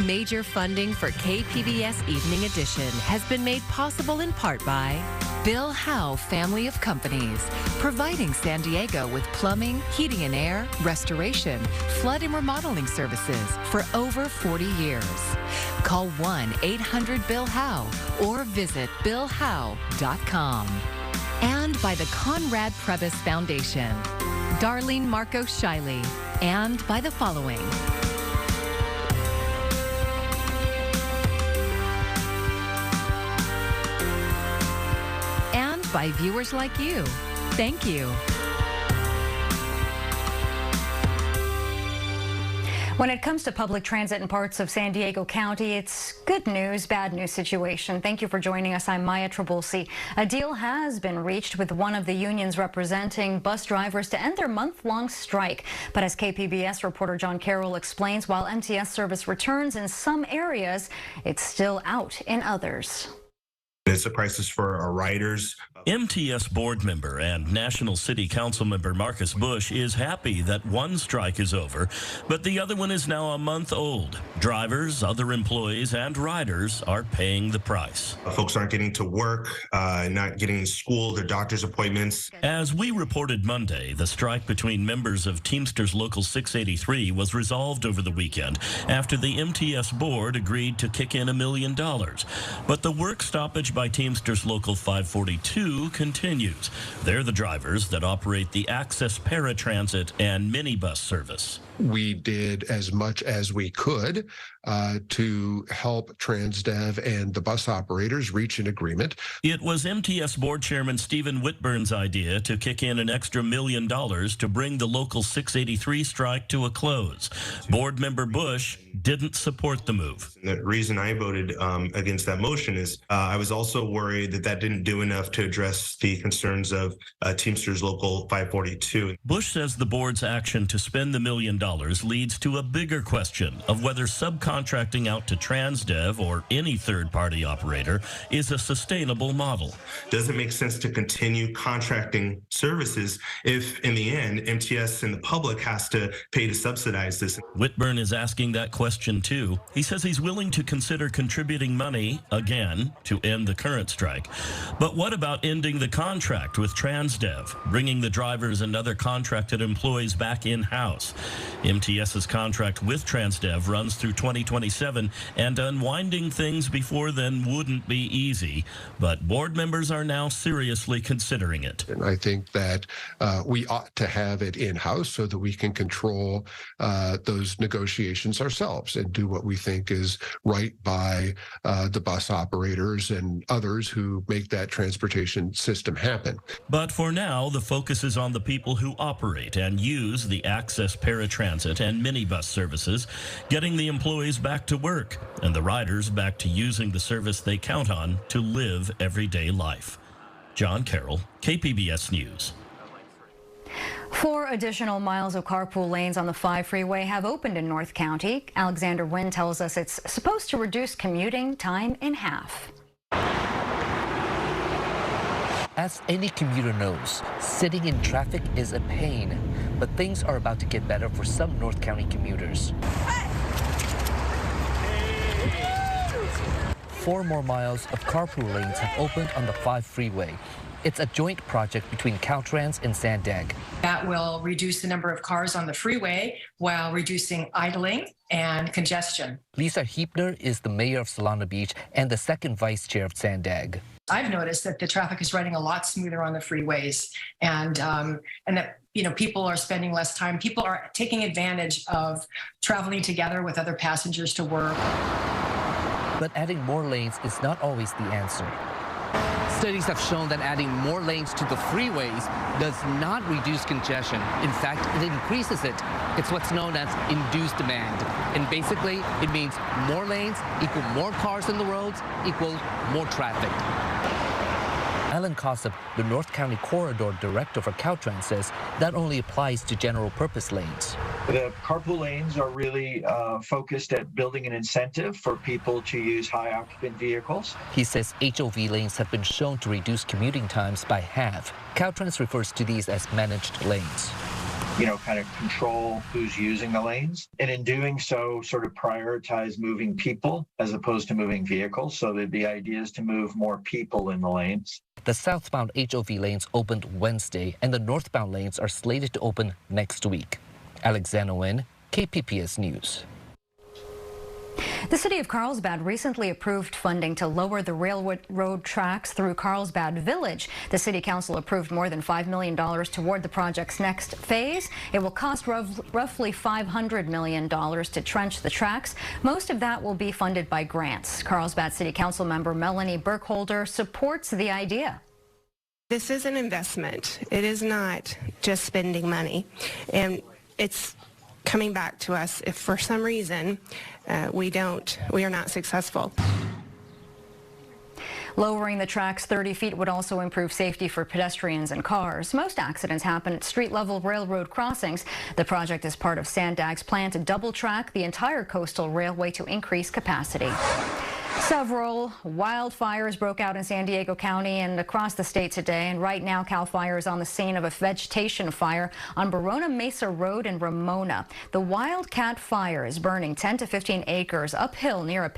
Major funding for KPBS Evening Edition has been made possible in part by Bill Howe Family of Companies, providing San Diego with plumbing, heating and air, restoration, flood and remodeling services for over 40 years. Call 1-800-BILL-HOWE or visit billhowe.com. And by the Conrad Prebys Foundation, Darlene Marco Shiley, and by the following. And by viewers like you. Thank you. When it comes to public transit in parts of San Diego County, it's good news, bad news situation. Thank you for joining us. I'm Maya Trabulsi. A deal has been reached with one of the unions representing bus drivers to end their month-long strike. But as KPBS reporter John Carroll explains, while MTS service returns in some areas, it's still out in others. It's the prices for our riders. MTS board member and National City Council member Marcus Bush is happy that one strike is over, but the other one is now a month old. Drivers, other employees, and riders are paying the price. Folks aren't getting to work, not getting to school, their doctor's appointments. As we reported Monday, the strike between members of Teamsters Local 683 was resolved over the weekend after the MTS board agreed to kick in $1 million. But the work stoppage by Teamsters Local 542 continues. They're the drivers that operate the Access Paratransit and minibus service. We did as much as we could to help Transdev and the bus operators reach an agreement. It was MTS board chairman Stephen Whitburn's idea to kick in an extra $1 million to bring the local 683 strike to a close. Board member Bush didn't support the move. The reason I voted against that motion is I was also worried that that didn't do enough to address the concerns of Teamsters Local 542. Bush says the board's action to spend the $1 million leads to a bigger question of whether subcontracting out to Transdev or any third-party operator is a sustainable model. Does it make sense to continue contracting services if, in the end, MTS and the public has to pay to subsidize this? Whitburn is asking that question, too. He says he's willing to consider contributing money, again, to end the current strike. But what about ending the contract with Transdev, bringing the drivers and other contracted employees back in-house? MTS's contract with Transdev runs through 2027, and unwinding things before then wouldn't be easy. But board members are now seriously considering it. And I think that we ought to have it in-house so that we can control those negotiations ourselves and do what we think is right by the bus operators and others who make that transportation system happen. But for now, the focus is on the people who operate and use the Access Paratransit and minibus services, getting the employees back to work and the riders back to using the service they count on to live everyday life. John Carroll, KPBS News. 4 additional miles of carpool lanes on the 5 freeway have opened in North County. Alexander Wynn tells us it's supposed to reduce commuting time in half. As any commuter knows, sitting in traffic is a pain, but things are about to get better for some North County commuters. 4 more miles of carpool lanes have opened on the 5 freeway. It's a joint project between Caltrans and Sandag. That will reduce the number of cars on the freeway while reducing idling and congestion. Lisa Heapner is the mayor of Solana Beach and the second vice chair of Sandag. I've noticed that the traffic is running a lot smoother on the freeways, and that people are spending less time. People are taking advantage of traveling together with other passengers to work. But adding more lanes is not always the answer. Studies have shown that adding more lanes to the freeways does not reduce congestion. In fact, it increases it. It's what's known as induced demand. And basically, it means more lanes equal more cars on the roads equal more traffic. Alan Kossip, the North County Corridor Director for Caltrans, says that only applies to general purpose lanes. The carpool lanes are really focused at building an incentive for people to use high occupant vehicles. He says HOV lanes have been shown to reduce commuting times by half. Caltrans refers to these as managed lanes. kind of control who's using the lanes. And in doing so, sort of prioritize moving people as opposed to moving vehicles. So the idea is to move more people in the lanes. The southbound HOV lanes opened Wednesday, and the northbound lanes are slated to open next week. Alexander Nguyen, KPBS News. The city of Carlsbad recently approved funding to lower the railroad tracks through Carlsbad Village. The city council approved more than $5 million toward the project's next phase. It will cost roughly $500 million to trench the tracks. Most of that will be funded by grants. Carlsbad City Council member Melanie Burkholder supports the idea. This is an investment. It is not just spending money. And it's coming back to us if for some reason we are not successful. Lowering the tracks 30 feet would also improve safety for pedestrians and cars. Most accidents happen at street-level railroad crossings. The project is part of Sandag's plan to double-track the entire coastal railway to increase capacity. Several wildfires broke out in San Diego County and across the state today, and right now CAL FIRE is on the scene of a vegetation fire on Barona Mesa Road in Ramona. The Wildcat Fire is burning 10 to 15 acres uphill near a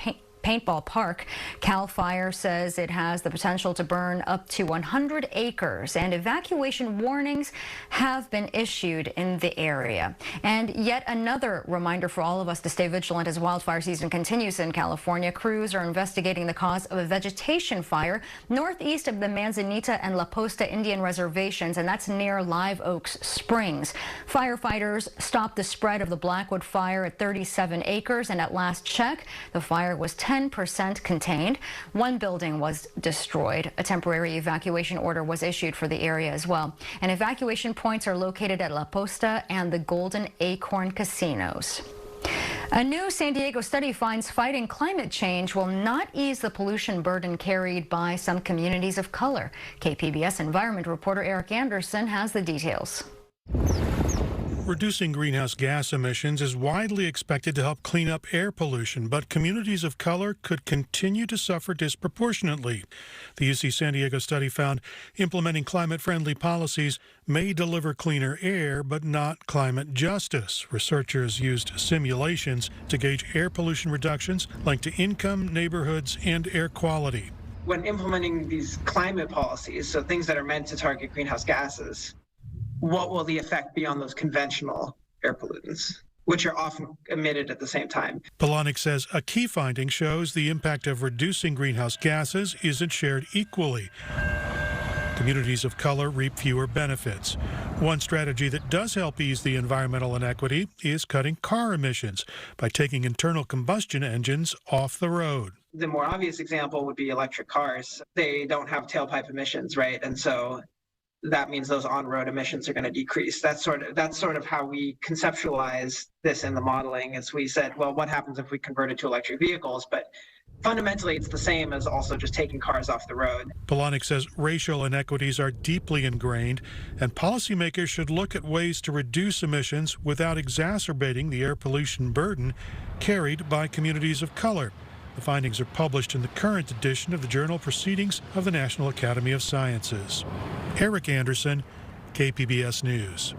paintball park. CAL FIRE says it has the potential to burn up to 100 acres, and evacuation warnings have been issued in the area. And yet another reminder for all of us to stay vigilant as wildfire season continues in California. Crews are investigating the cause of a vegetation fire northeast of the Manzanita and La Posta Indian reservations, and that's near Live Oaks Springs. Firefighters stopped the spread of the Blackwood fire at 37 acres, and at last check, the fire was 10% contained. One building was destroyed. A temporary evacuation order was issued for the area as well. And evacuation points are located at La Posta and the Golden Acorn casinos. A new San Diego study finds fighting climate change will not ease the pollution burden carried by some communities of color. KPBS environment reporter Eric Anderson has the details. Reducing greenhouse gas emissions is widely expected to help clean up air pollution, but communities of color could continue to suffer disproportionately. The UC San Diego study found implementing climate-friendly policies may deliver cleaner air, but not climate justice. Researchers used simulations to gauge air pollution reductions linked to income, neighborhoods, and air quality. When implementing these climate policies, so things that are meant to target greenhouse gases, what will the effect be on those conventional air pollutants, which are often emitted at the same time? Polonic says a key finding shows the impact of reducing greenhouse gases isn't shared equally. Communities of color reap fewer benefits. One strategy that does help ease the environmental inequity is cutting car emissions by taking internal combustion engines off the road. The more obvious example would be electric cars. They don't have tailpipe emissions, right? And so that means those on-road emissions are going to decrease. That's sort of how we conceptualize this in the modeling. As we said, well, what happens if we convert it to electric vehicles? But fundamentally, it's the same as also just taking cars off the road. Polonic says racial inequities are deeply ingrained, and policymakers should look at ways to reduce emissions without exacerbating the air pollution burden carried by communities of color. The findings are published in the current edition of the Journal Proceedings of the National Academy of Sciences. Eric Anderson, KPBS News.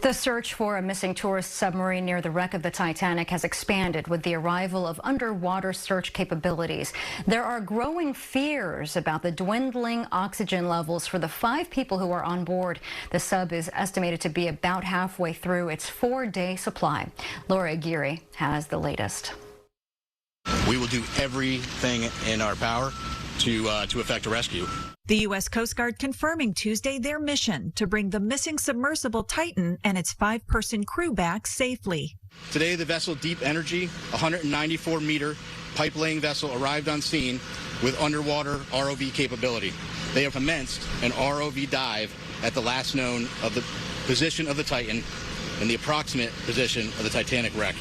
The search for a missing tourist submarine near the wreck of the Titanic has expanded with the arrival of underwater search capabilities. There are growing fears about the dwindling oxygen levels for the 5 people who are on board. The sub is estimated to be about halfway through its 4-day supply. Laura Aguirre has the latest. We will do everything in our power to effect a rescue. The U.S. Coast Guard confirming Tuesday their mission to bring the missing submersible Titan and its 5-person crew back safely. Today, the vessel Deep Energy, a 194-meter pipe-laying vessel, arrived on scene with underwater ROV capability. They have commenced an ROV dive at the last known of the position of the Titan and the approximate position of the Titanic wreck.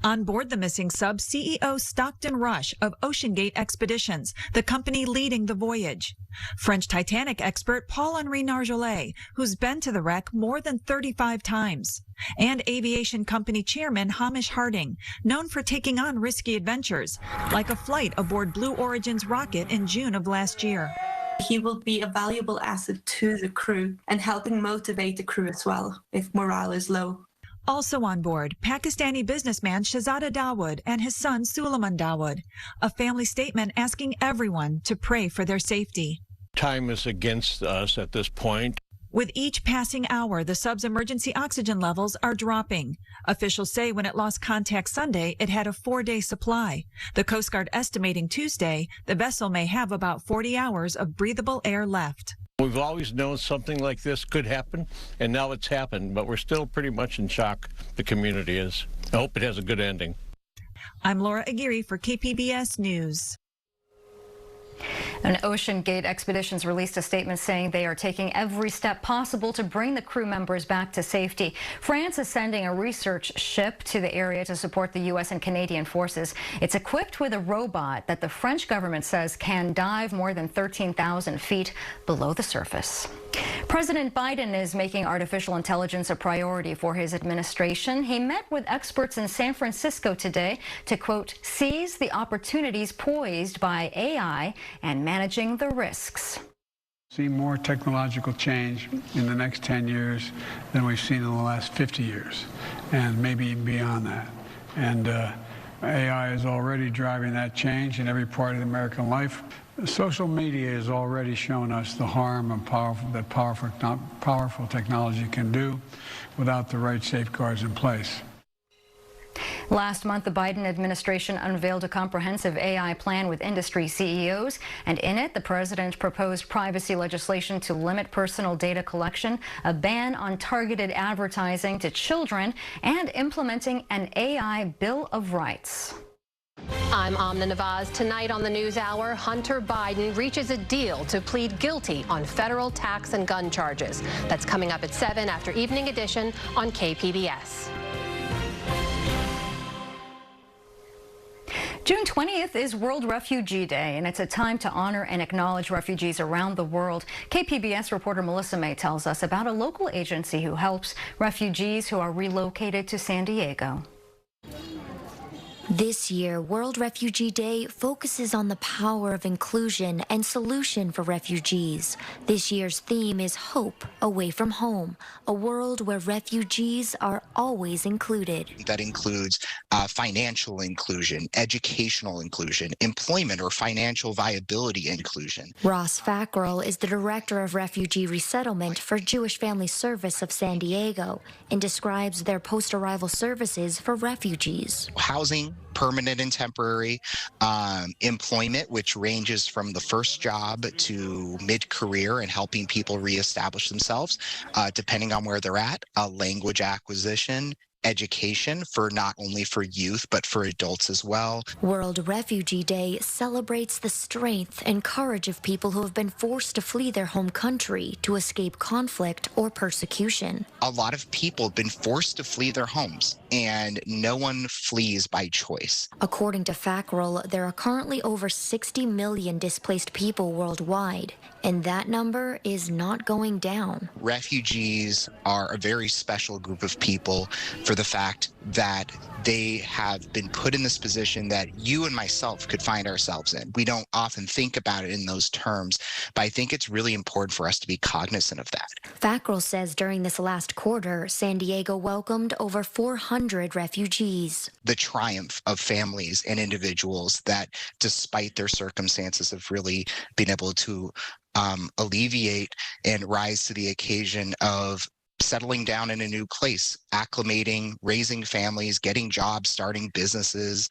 On board the missing sub, CEO Stockton Rush of OceanGate Expeditions, the company leading the voyage. French Titanic expert Paul-Henri Nargeolet, who's been to the wreck more than 35 times. And aviation company chairman Hamish Harding, known for taking on risky adventures, like a flight aboard Blue Origin's rocket in June of last year. He will be a valuable asset to the crew and helping motivate the crew as well if morale is low. Also on board, Pakistani businessman Shahzada Dawood and his son Suleiman Dawood. A family statement asking everyone to pray for their safety. Time is against us at this point. With each passing hour, the sub's emergency oxygen levels are dropping. Officials say when it lost contact Sunday, it had a 4-day supply. The Coast Guard estimating Tuesday, the vessel may have about 40 hours of breathable air left. We've always known something like this could happen, and now it's happened, but we're still pretty much in shock. The community is. I hope it has a good ending. I'm Laura Aguirre for KPBS News. And Ocean Gate Expeditions released a statement saying they are taking every step possible to bring the crew members back to safety. France is sending a research ship to the area to support the U.S. and Canadian forces. It's equipped with a robot that the French government says can dive more than 13,000 feet below the surface. President Biden is making artificial intelligence a priority for his administration. He met with experts in San Francisco today to, quote, seize the opportunities poised by AI and managing the risks. See more technological change in the next 10 years than we've seen in the last 50 years, and maybe even beyond that. And AI is already driving that change in every part of American life. Social media has already shown us the harm and powerful technology can do without the right safeguards in place. Last month, the Biden administration unveiled a comprehensive AI plan with industry CEOs, and in it, the president proposed privacy legislation to limit personal data collection, a ban on targeted advertising to children, and implementing an AI Bill of Rights. I'm Amna Nawaz. Tonight on the NewsHour, Hunter Biden reaches a deal to plead guilty on federal tax and gun charges. That's coming up at 7 after Evening Edition on KPBS. June 20th is World Refugee Day, and it's a time to honor and acknowledge refugees around the world. KPBS reporter Melissa May tells us about a local agency who helps refugees who are relocated to San Diego. This year, World Refugee Day focuses on the power of inclusion and solution for refugees. This year's theme is Hope Away from Home, a world where refugees are always included. That includes financial inclusion, educational inclusion, employment or financial viability inclusion. Ross Fackrell is the director of refugee resettlement for Jewish Family Service of San Diego and describes their post-arrival services for refugees. Housing, permanent and temporary, employment, which ranges from the first job to mid-career and helping people reestablish themselves, depending on where they're at, language acquisition, education for not only for youth, but for adults as well. World Refugee Day celebrates the strength and courage of people who have been forced to flee their home country to escape conflict or persecution. A lot of people have been forced to flee their homes, and no one flees by choice. According to Fackrell, there are currently over 60 million displaced people worldwide, and that number is not going down. Refugees are a very special group of people for the fact that they have been put in this position that you and myself could find ourselves in. We don't often think about it in those terms, but I think it's really important for us to be cognizant of that. Fackrell says during this last quarter, San Diego welcomed over 400 refugees. The triumph of families and individuals that, despite their circumstances, have really been able to alleviate and rise to the occasion of settling down in a new place, acclimating, raising families, getting jobs, starting businesses,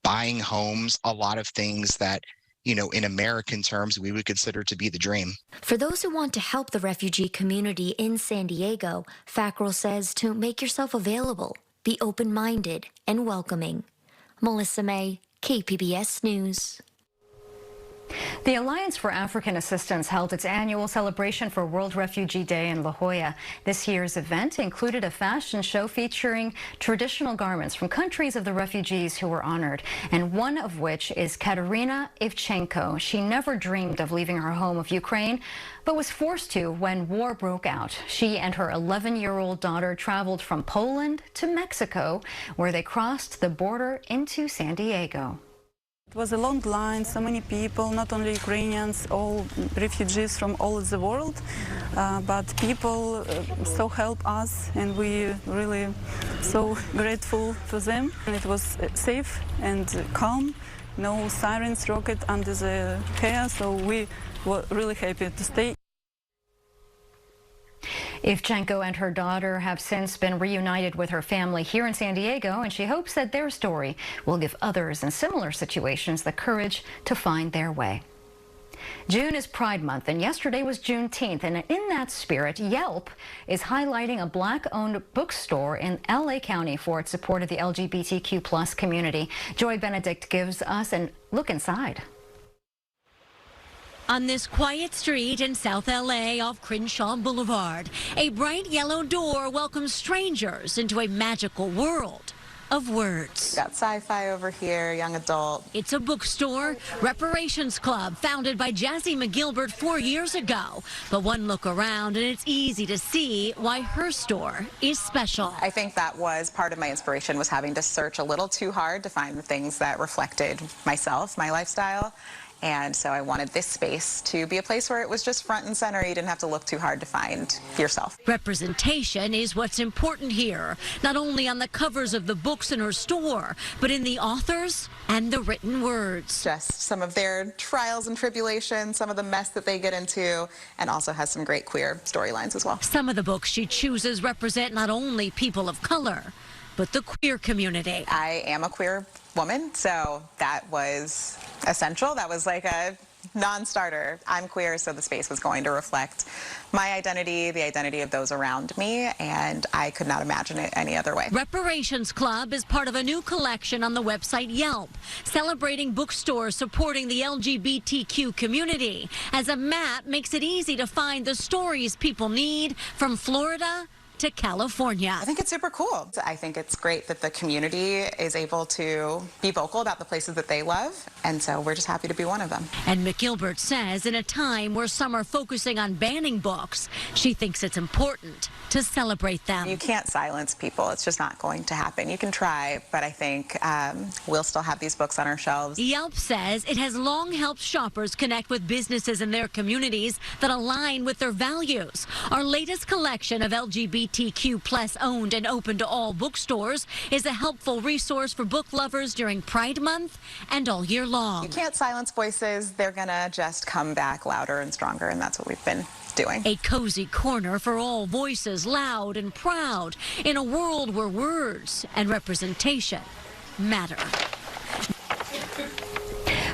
buying homes, a lot of things that, you know, in American terms, we would consider to be the dream. For those who want to help the refugee community in San Diego, Fackrell says to make yourself available, be open-minded and welcoming. Melissa May, KPBS News. The Alliance for African Assistance held its annual celebration for World Refugee Day in La Jolla. This year's event included a fashion show featuring traditional garments from countries of the refugees who were honored, and one of which is Katerina Ivchenko. She never dreamed of leaving her home of Ukraine, but was forced to when war broke out. She and her 11-year-old daughter traveled from Poland to Mexico, where they crossed the border into San Diego. It was a long line, so many people, not only Ukrainians, all refugees from all over the world, but people so help us, and we really so grateful to them. And it was safe and calm, no sirens, rocket under the hair, so we were really happy to stay. Ivchenko and her daughter have since been reunited with her family here in San Diego, and she hopes that their story will give others in similar situations the courage to find their way. June is Pride Month, and yesterday was Juneteenth, and in that spirit, Yelp is highlighting a Black-owned bookstore in LA County for its support of the LGBTQ+ community. Joy Benedict gives us a look inside. On this quiet street in South LA off Crenshaw Boulevard, a bright yellow door welcomes strangers into a magical world of words. Got sci-fi over here, young adult. It's a bookstore, Reparations Club, founded by Jazzy McGilbert 4 years ago. But one look around and it's easy to see why her store is special. I think that was part of my inspiration, was having to search a little too hard to find the things that reflected myself, my lifestyle. And so I wanted this space to be a place where it was just front and center. You didn't have to look too hard to find yourself. Representation is what's important here, not only on the covers of the books in her store, but in the authors and the written words. Just some of their trials and tribulations, some of the mess that they get into, and also has some great queer storylines as well. Some of the books she chooses represent not only people of color, but the queer community. I am a queer woman, so that was essential. That was like a non-starter. I'm queer, so the space was going to reflect my identity, the identity of those around me, and I could not imagine it any other way. Reparations Club is part of a new collection on the website Yelp, celebrating bookstores supporting the LGBTQ community, as a map makes it easy to find the stories people need from Florida to California. I think it's super cool. I think it's great that the community is able to be vocal about the places that they love, and so we're just happy to be one of them. And McGilbert says in a time where some are focusing on banning books, she thinks it's important to celebrate them. You can't silence people. It's just not going to happen. You can try, but I think we'll still have these books on our shelves. Yelp says it has long helped shoppers connect with businesses in their communities that align with their values. Our latest collection of LGBTQ+ owned and open to all bookstores is a helpful resource for book lovers during Pride Month and all year long. You can't silence voices. They're gonna just come back louder and stronger, and that's what we've been doing. A cozy corner for all voices, loud and proud, in a world where words and representation matter.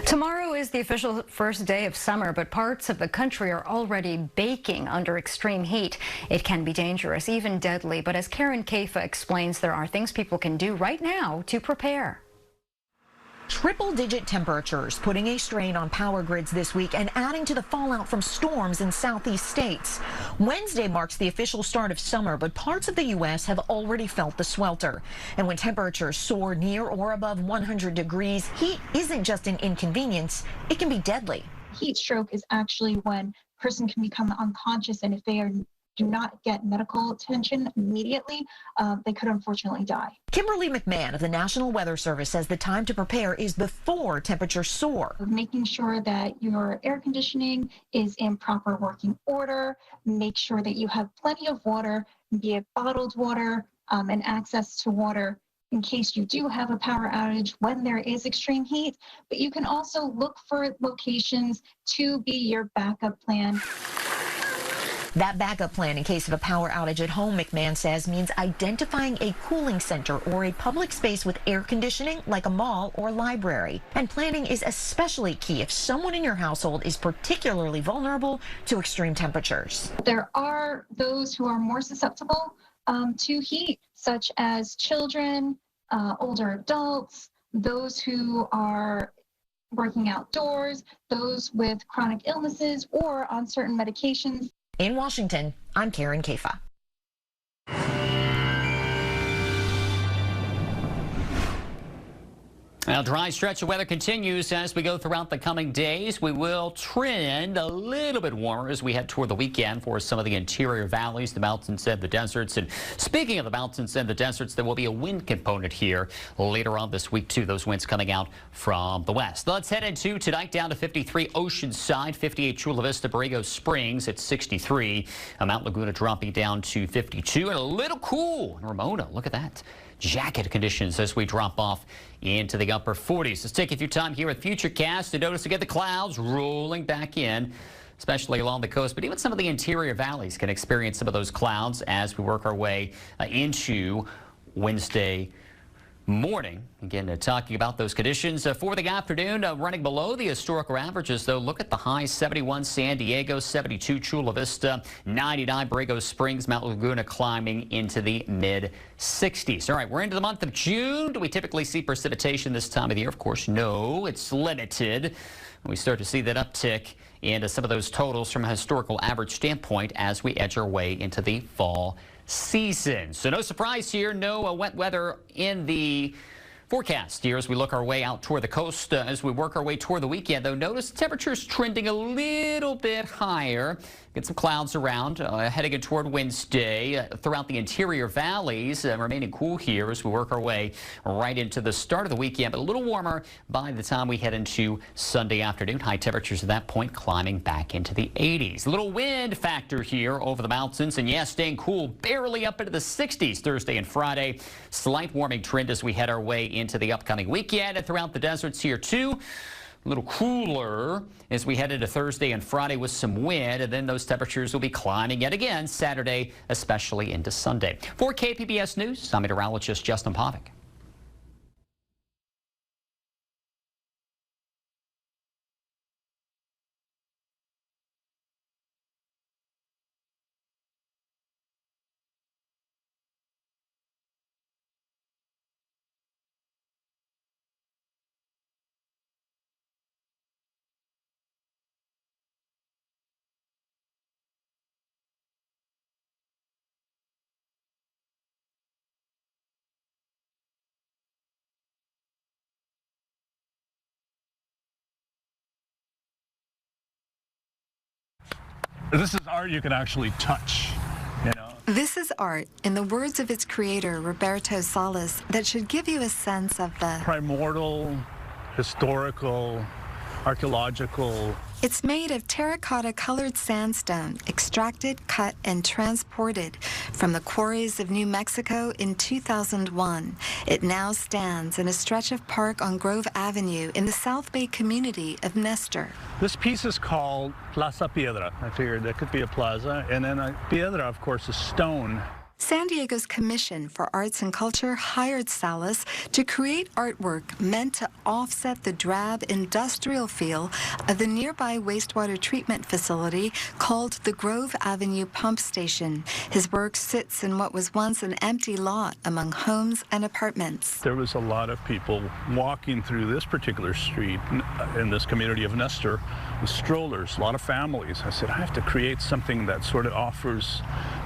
Tomorrow is the official first day of summer, but parts of the country are already baking under extreme heat. It can be dangerous, even deadly, but as Karen Kaifa explains, there are things people can do right now to prepare. Triple-digit temperatures putting a strain on power grids this week and adding to the fallout from storms in southeast states. Wednesday marks the official start of summer, but parts of the U.S. have already felt the swelter. And when temperatures soar near or above 100 degrees, heat isn't just an inconvenience, it can be deadly. Heat stroke is actually when a person can become unconscious, and if they do not get medical attention immediately, they could unfortunately die. Kimberly McMahon of the National Weather Service says the time to prepare is before temperatures soar. Making sure that your air conditioning is in proper working order, make sure that you have plenty of water, be it bottled water, and access to water in case you do have a power outage when there is extreme heat. But you can also look for locations to be your backup plan. That backup plan in case of a power outage at home, McMahon says, means identifying a cooling center or a public space with air conditioning like a mall or library. And planning is especially key if someone in your household is particularly vulnerable to extreme temperatures. There are those who are more susceptible to heat, such as children, older adults, those who are working outdoors, those with chronic illnesses or on certain medications. In Washington, I'm Karen Kaifa. Now, dry stretch of weather continues as we go throughout the coming days. We will trend a little bit warmer as we head toward the weekend for some of the interior valleys, the mountains and the deserts. And speaking of the mountains and the deserts, there will be a wind component here later on this week, too. Those winds coming out from the west. Let's head into tonight down to 53 Oceanside, 58 Chula Vista, Borrego Springs at 63. Mount Laguna dropping down to 52 and a little cool in Ramona. Look at that. Jacket conditions as we drop off into the upper 40s. Let's take a few time here with Futurecast to notice again the clouds rolling back in, especially along the coast, but even some of the interior valleys can experience some of those clouds as we work our way into Wednesday morning. Again, talking about those conditions for the afternoon, running below the historical averages, though. Look at the highs: 71 San Diego, 72 Chula Vista, 99 Borrego Springs, Mount Laguna climbing into the mid-60s. All right, we're into the month of June. Do we typically see precipitation this time of the year? Of course, no. It's limited. We start to see that uptick into some of those totals from a historical average standpoint as we edge our way into the fall season. So no surprise here, no wet weather in the forecast here as we look our way out toward the coast as we work our way toward the weekend, though. Notice temperatures trending a little bit higher. Get some clouds around heading in toward Wednesday throughout the interior valleys, remaining cool here as we work our way right into the start of the weekend, but a little warmer by the time we head into Sunday afternoon. High temperatures at that point climbing back into the 80s. A little wind factor here over the mountains, and yes, staying cool barely up into the 60s Thursday and Friday. Slight warming trend as we head our way into the upcoming weekend, and throughout the deserts here too. A little cooler as we head into Thursday and Friday with some wind, and then those temperatures will be climbing yet again Saturday, especially into Sunday. For KPBS News, I'm meteorologist Justin Pavic. This is art you can actually touch, you know. This is art, in the words of its creator, Roberto Salas, that should give you a sense of the primordial, historical, archaeological. It's made of terracotta-colored sandstone, extracted, cut, and transported from the quarries of New Mexico in 2001. It now stands in a stretch of park on Grove Avenue in the South Bay community of Nestor. This piece is called Sapiedra. I figured that could be a plaza, and then piedra, of course, is stone. San Diego's Commission for Arts and Culture hired Salas to create artwork meant to offset the drab industrial feel of the nearby wastewater treatment facility called the Grove Avenue Pump Station. His work sits in what was once an empty lot among homes and apartments. There was a lot of people walking through this particular street in this community of Nestor with strollers, a lot of families. I said, I have to create something that sort of offers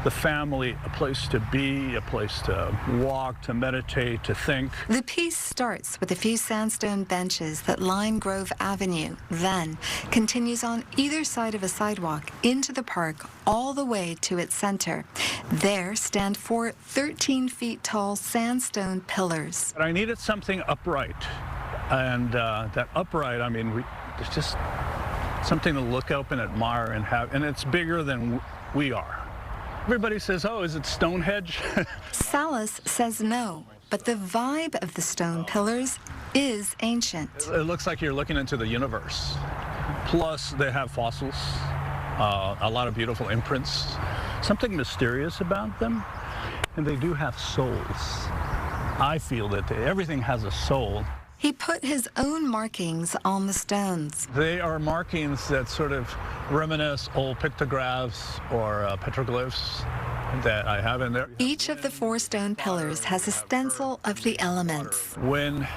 the family a place to be, a place to walk, to meditate, to think. The piece starts with a few sandstone benches that line Grove Avenue, then continues on either side of a sidewalk into the park all the way to its center. There stand 4 13-feet-tall sandstone pillars. But I needed something upright, and that upright, I mean, it's just something to look up and admire and have, and it's bigger than we are. Everybody says, oh, is it Stonehenge? Salas says no, but the vibe of the stone pillars is ancient. It looks like you're looking into the universe. Plus, they have fossils, a lot of beautiful imprints, something mysterious about them, and they do have souls. I feel that everything has a soul. He put his own markings on the stones. They are markings that sort of reminisce old pictographs or petroglyphs that I have in there. Each of the 4 stone pillars has a stencil of the elements: wind,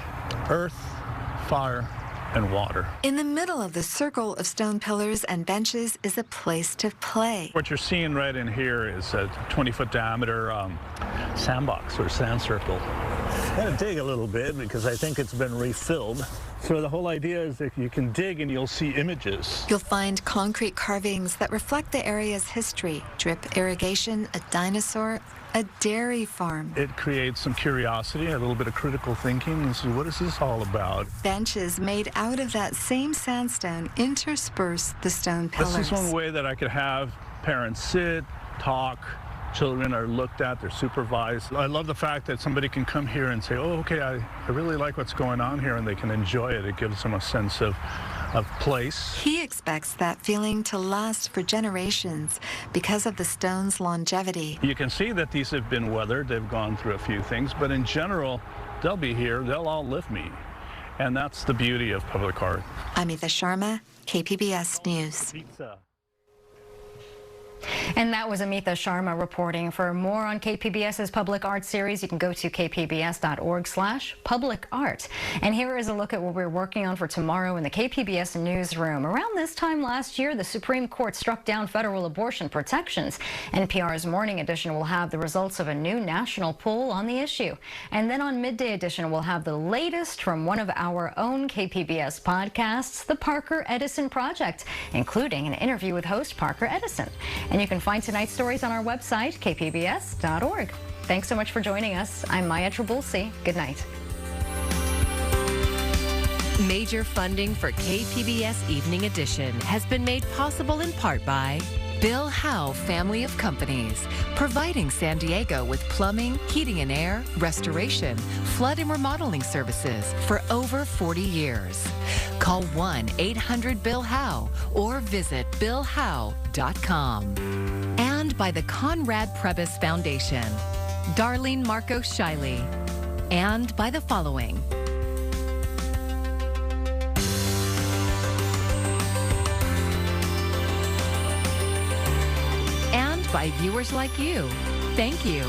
earth, fire, and water. In the middle of the circle of stone pillars and benches is a place to play. What you're seeing right in here is a 20-foot diameter sandbox or sand circle. I'm going to dig a little bit because I think it's been refilled. So the whole idea is that you can dig and you'll see images. You'll find concrete carvings that reflect the area's history: drip irrigation, a dinosaur, a dairy farm. It creates some curiosity, a little bit of critical thinking. And so what is this all about? Benches made out of that same sandstone intersperse the stone pillars. This is one way that I could have parents sit, talk. Children are looked at, they're supervised. I love the fact that somebody can come here and say, oh, okay, I really like what's going on here, and they can enjoy it. It gives them a sense of place. He expects that feeling to last for generations because of the stone's longevity. You can see that these have been weathered. They've gone through a few things, but in general, they'll be here. They'll outlive me. And that's the beauty of public art. Amita Sharma, KPBS News. Pizza. And that was Amita Sharma reporting. For more on KPBS's Public Art series, you can go to kpbs.org/publicart. And here is a look at what we're working on for tomorrow in the KPBS newsroom. Around this time last year, the Supreme Court struck down federal abortion protections. NPR's Morning Edition will have the results of a new national poll on the issue. And then on Midday Edition, we'll have the latest from one of our own KPBS podcasts, The Parker Edison Project, including an interview with host Parker Edison. And you can find tonight's stories on our website, kpbs.org. Thanks so much for joining us. I'm Maya Trabulsi. Good night. Major funding for KPBS Evening Edition has been made possible in part by Bill Howe Family of Companies, providing San Diego with plumbing, heating and air, restoration, flood and remodeling services for over 40 years. Call 1-800-BILL-HOWE or visit billhowe.com. And by the Conrad Prebys Foundation, Darlene Marcos Shiley, and by the following: by viewers like you. Thank you.